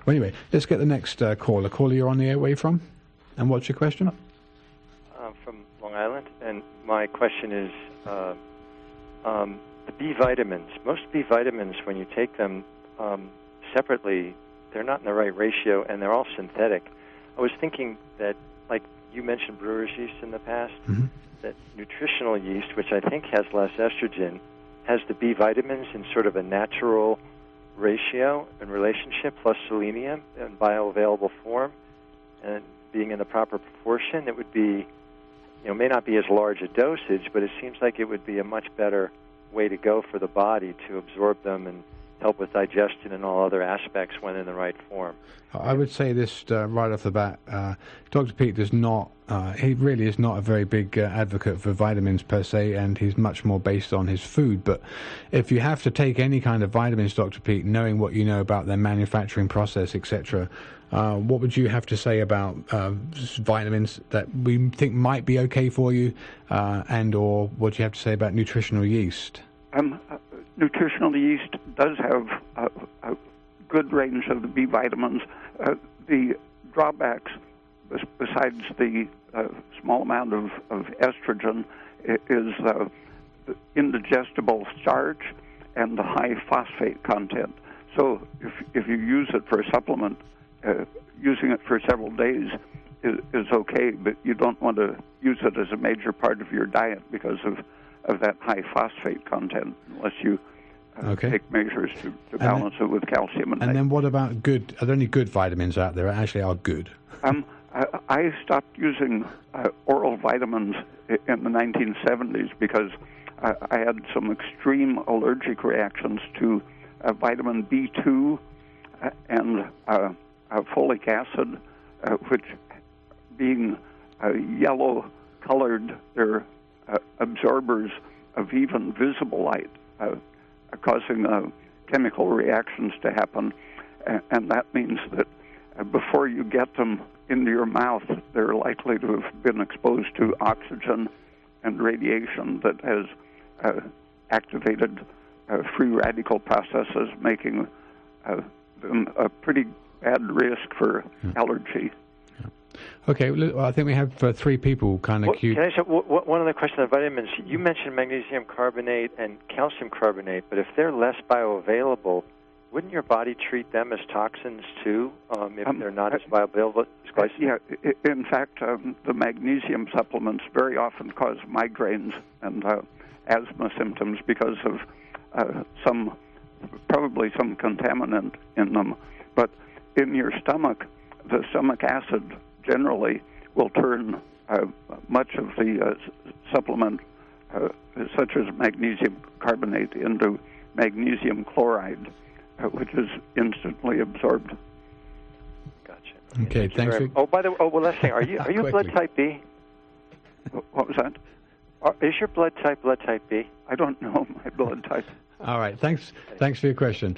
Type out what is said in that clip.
Well, anyway, let's get the next caller. Caller, you're on the airway from? And what's your question? I'm from Long Island, and my question is the B vitamins. Most B vitamins, when you take them separately, they're not in the right ratio, and they're all synthetic. I was thinking that, like you mentioned brewer's yeast in the past, that nutritional yeast, which I think has less estrogen, has the B vitamins in sort of a natural ratio and relationship, plus selenium in bioavailable form, and being in the proper proportion. It would be, may not be as large a dosage, but it seems like it would be a much better way to go for the body to absorb them and help with digestion and all other aspects when in the right form. I would say this right off the bat. Dr. Peat does not, he really is not a very big advocate for vitamins per se, and he's much more based on his food. But if you have to take any kind of vitamins, Dr. Peat, knowing what you know about their manufacturing process, etc., what would you have to say about vitamins that we think might be okay for you, and or what do you have to say about nutritional yeast? Nutritional yeast does have a good range of the B vitamins. The drawbacks, besides the small amount of estrogen, is the indigestible starch and the high phosphate content. So if you use it for a supplement, using it for several days is okay, but you don't want to use it as a major part of your diet because of that high phosphate content, unless you take measures to balance it with calcium. And then what about good? Are there any good vitamins out there that actually are good? I stopped using oral vitamins in the 1970s because I had some extreme allergic reactions to vitamin B2 and folic acid, which being yellow-colored, they're absorbers of even visible light, causing chemical reactions to happen. And that means that before you get them into your mouth, they're likely to have been exposed to oxygen and radiation that has activated free radical processes, making them a pretty bad risk for allergy. Okay, well, I think we have three people kind of queued. Can I say one other question on vitamins? You mentioned magnesium carbonate and calcium carbonate, but if they're less bioavailable, wouldn't your body treat them as toxins too, if they're not as bioavailable as glycine? Yeah, in fact, the magnesium supplements very often cause migraines and asthma symptoms because of probably some contaminant in them. But in your stomach, the stomach acid generally will turn much of the supplement, such as magnesium carbonate, into magnesium chloride, which is instantly absorbed. Gotcha. Okay, thanks. Oh, by the way, one last thing. Are you a blood type B? What was that? Is your blood type B? I don't know my blood type. All right, thanks for your question.